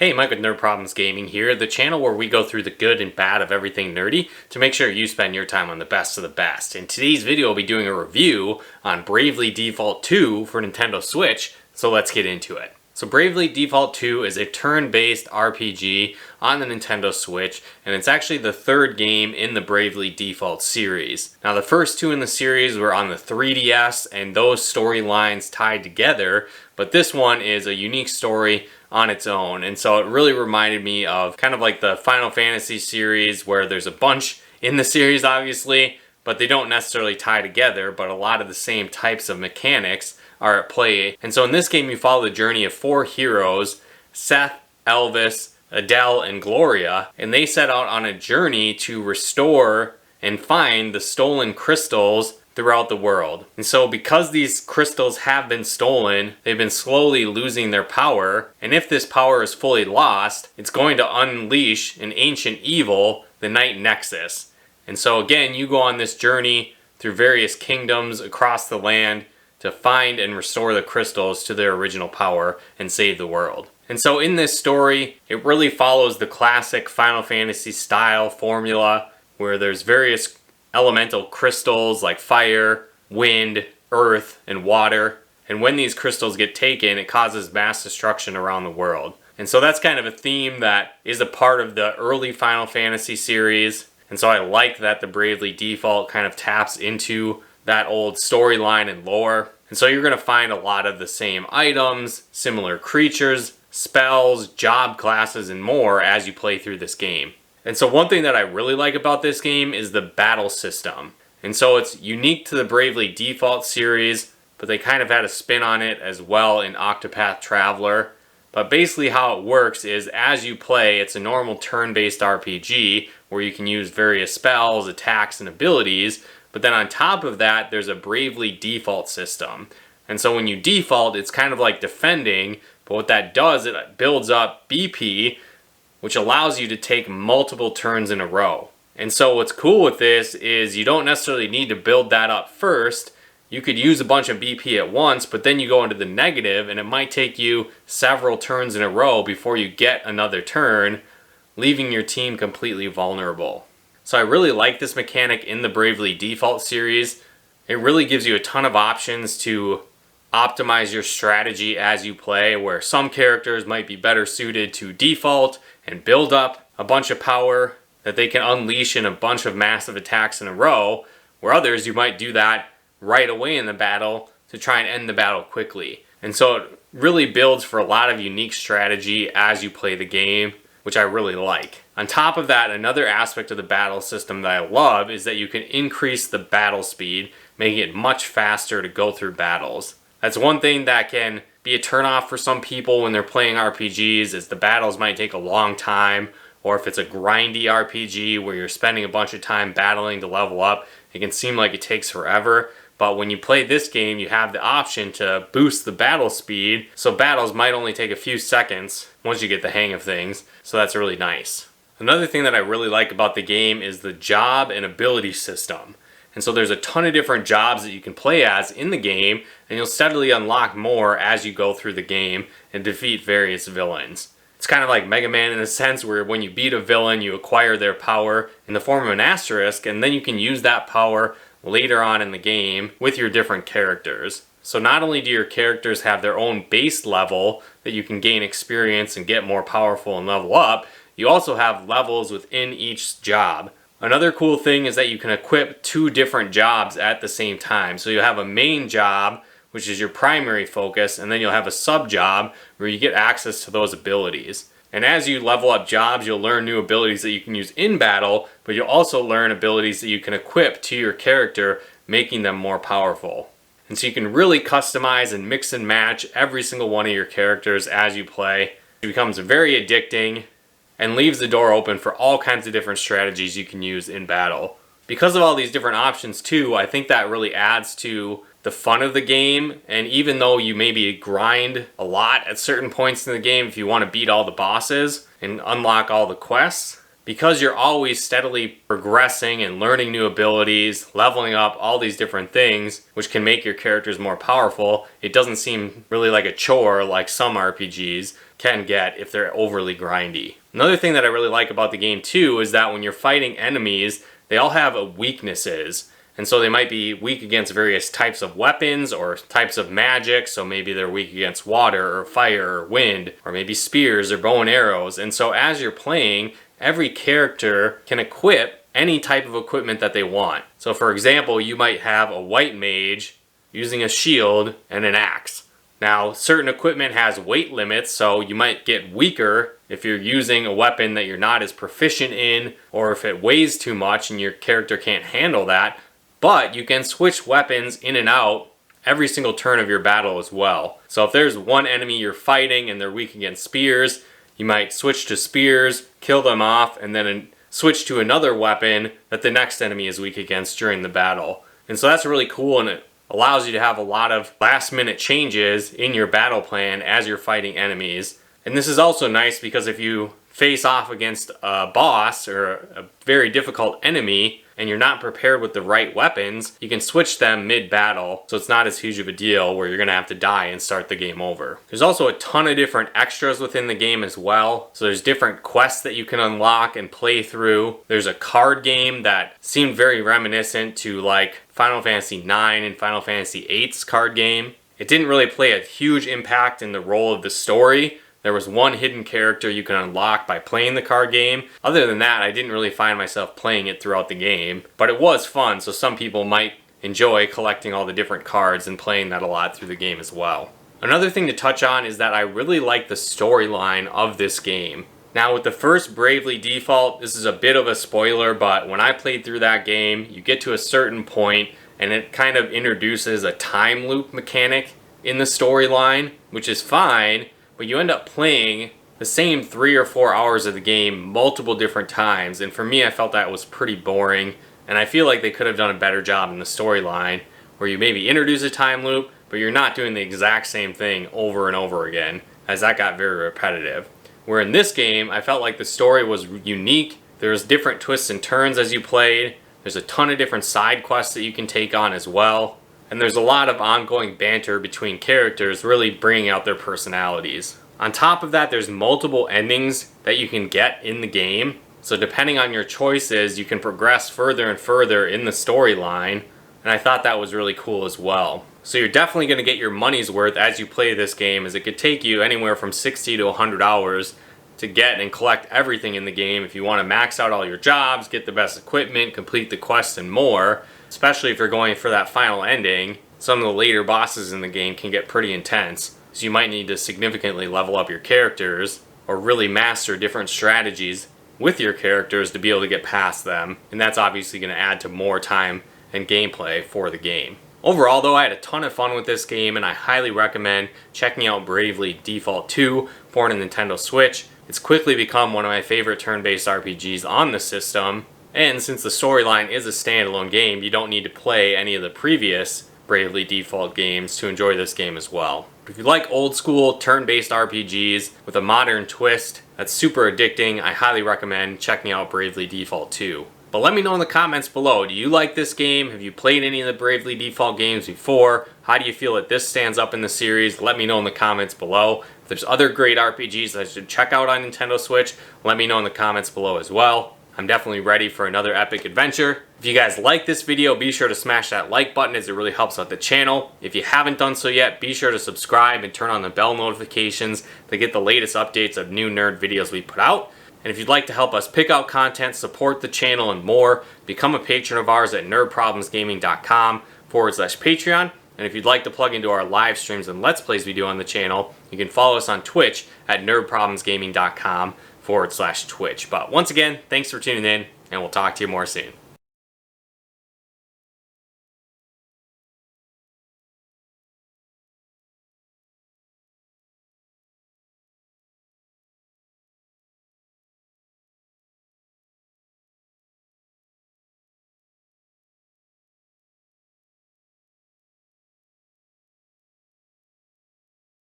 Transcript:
Hey, Mike with Nerd Problems Gaming here, the channel where we go through the good and bad of everything nerdy to make sure you spend your time on the best of the best. In today's video, we'll be doing a review on Bravely Default 2 for Nintendo Switch, so let's get into it. So Bravely Default 2 is a turn-based RPG on the Nintendo Switch, and it's actually the third game in the Bravely Default series. Now the first two in the series were on the 3DS, and those storylines tied together, but this one is a unique story on its own, and so it really reminded me of kind of like the Final Fantasy series, where there's a bunch in the series obviously, but they don't necessarily tie together, but a lot of the same types of mechanics are at play. And so in this game you follow the journey of four heroes, Seth, Elvis, Adele, and Gloria, and they set out on a journey to restore and find the stolen crystals throughout the world. And so because these crystals have been stolen, they've been slowly losing their power, and if this power is fully lost, it's going to unleash an ancient evil, the Night Nexus. And so again, you go on this journey through various kingdoms across the land to find and restore the crystals to their original power and save the world. And so in this story, it really follows the classic Final Fantasy style formula, where there's various elemental crystals like fire, wind, earth, and water. And when these crystals get taken, it causes mass destruction around the world. And so that's kind of a theme that is a part of the early Final Fantasy series. And so I like that the Bravely Default kind of taps into that old storyline and lore. And so you're going to find a lot of the same items, similar creatures, spells, job classes, and more as you play through this game. And so one thing that I really like about this game is the battle system. And so it's unique to the Bravely Default series, but they kind of had a spin on it as well in Octopath Traveler. But basically how it works is as you play, it's a normal turn-based RPG where you can use various spells, attacks, and abilities. But then on top of that, there's a Bravely Default system. And so when you default, it's kind of like defending, but what that does, it builds up BP, which allows you to take multiple turns in a row. And so what's cool with this is you don't necessarily need to build that up first. You could use a bunch of BP at once, but then you go into the negative, and it might take you several turns in a row before you get another turn, leaving your team completely vulnerable. So I really like this mechanic in the Bravely Default series. It really gives you a ton of options to optimize your strategy as you play, where some characters might be better suited to default and build up a bunch of power that they can unleash in a bunch of massive attacks in a row, where others you might do that right away in the battle to try and end the battle quickly. And so it really builds for a lot of unique strategy as you play the game, which I really like. On top of that, another aspect of the battle system that I love is that you can increase the battle speed, making it much faster to go through battles. That's one thing that can be a turnoff for some people when they're playing RPGs, is the battles might take a long time, or if it's a grindy RPG where you're spending a bunch of time battling to level up, it can seem like it takes forever. But when you play this game, you have the option to boost the battle speed, so battles might only take a few seconds once you get the hang of things, so that's really nice. Another thing that I really like about the game is the job and ability system. And so there's a ton of different jobs that you can play as in the game, and you'll steadily unlock more as you go through the game and defeat various villains. It's kind of like Mega Man in a sense, where when you beat a villain, you acquire their power in the form of an asterisk, and then you can use that power later on in the game with your different characters. So not only do your characters have their own base level that you can gain experience and get more powerful and level up, you also have levels within each job. Another cool thing is that you can equip two different jobs at the same time. So you'll have a main job, which is your primary focus, and then you'll have a sub job where you get access to those abilities. And as you level up jobs, you'll learn new abilities that you can use in battle, but you'll also learn abilities that you can equip to your character, making them more powerful. And so you can really customize and mix and match every single one of your characters as you play. It becomes very addicting and leaves the door open for all kinds of different strategies you can use in battle. Because of all these different options too, I think that really adds to the fun of the game. And even though you maybe grind a lot at certain points in the game if you want to beat all the bosses and unlock all the quests, because you're always steadily progressing and learning new abilities, leveling up, all these different things, which can make your characters more powerful, it doesn't seem really like a chore like some RPGs can get if they're overly grindy. Another thing that I really like about the game too is that when you're fighting enemies, they all have weaknesses. And so they might be weak against various types of weapons or types of magic. So maybe they're weak against water or fire or wind, or maybe spears or bow and arrows. And so as you're playing, every character can equip any type of equipment that they want. So for example, you might have a white mage using a shield and an axe. Now, certain equipment has weight limits, so you might get weaker if you're using a weapon that you're not as proficient in, or if it weighs too much and your character can't handle that. But you can switch weapons in and out every single turn of your battle as well. So if there's one enemy you're fighting and they're weak against spears, you might switch to spears, kill them off, and then switch to another weapon that the next enemy is weak against during the battle. And so that's really cool, and it allows you to have a lot of last minute changes in your battle plan as you're fighting enemies. And this is also nice because if you face off against a boss or a very difficult enemy and you're not prepared with the right weapons, you can switch them mid-battle, so it's not as huge of a deal where you're going to have to die and start the game over. There's also a ton of different extras within the game as well. So there's different quests that you can unlock and play through. There's a card game that seemed very reminiscent to like Final Fantasy IX and Final Fantasy VIII's card game. It didn't really play a huge impact in the role of the story. There was one hidden character you can unlock by playing the card game. Other than that, I didn't really find myself playing it throughout the game, but it was fun, so some people might enjoy collecting all the different cards and playing that a lot through the game as well. Another thing to touch on is that I really like the storyline of this game. Now with the first Bravely Default, this is a bit of a spoiler, but when I played through that game, you get to a certain point and it kind of introduces a time loop mechanic in the storyline, which is fine, but you end up playing the same 3 or 4 hours of the game multiple different times, and for me I felt that was pretty boring, and I feel like they could have done a better job in the storyline where you maybe introduce a time loop, but you're not doing the exact same thing over and over again, as that got very repetitive. Where in this game, I felt like the story was unique, there's different twists and turns as you played, there's a ton of different side quests that you can take on as well, and there's a lot of ongoing banter between characters really bringing out their personalities. On top of that, there's multiple endings that you can get in the game, so depending on your choices, you can progress further and further in the storyline, and I thought that was really cool as well. So you're definitely going to get your money's worth as you play this game, as it could take you anywhere from 60 to 100 hours to get and collect everything in the game if you want to max out all your jobs, get the best equipment, complete the quests, and more. Especially if you're going for that final ending, some of the later bosses in the game can get pretty intense, so you might need to significantly level up your characters or really master different strategies with your characters to be able to get past them, and that's obviously going to add to more time and gameplay for the game. Overall though, I had a ton of fun with this game, and I highly recommend checking out Bravely Default 2 for the Nintendo Switch. It's quickly become one of my favorite turn-based RPGs on the system, and since the storyline is a standalone game, you don't need to play any of the previous Bravely Default games to enjoy this game as well. If you like old school turn-based RPGs with a modern twist that's super addicting, I highly recommend checking out Bravely Default 2. But let me know in the comments below, do you like this game? Have you played any of the Bravely Default games before? How do you feel that this stands up in the series? Let me know in the comments below. If there's other great RPGs that I should check out on Nintendo Switch, let me know in the comments below as well. I'm definitely ready for another epic adventure. If you guys like this video, be sure to smash that like button as it really helps out the channel. If you haven't done so yet, be sure to subscribe and turn on the bell notifications to get the latest updates of new nerd videos we put out. And if you'd like to help us pick out content, support the channel, and more, become a patron of ours at nerdproblemsgaming.com/Patreon. And if you'd like to plug into our live streams and Let's Plays we do on the channel, you can follow us on Twitch at nerdproblemsgaming.com/Twitch. But once again, thanks for tuning in, and we'll talk to you more soon.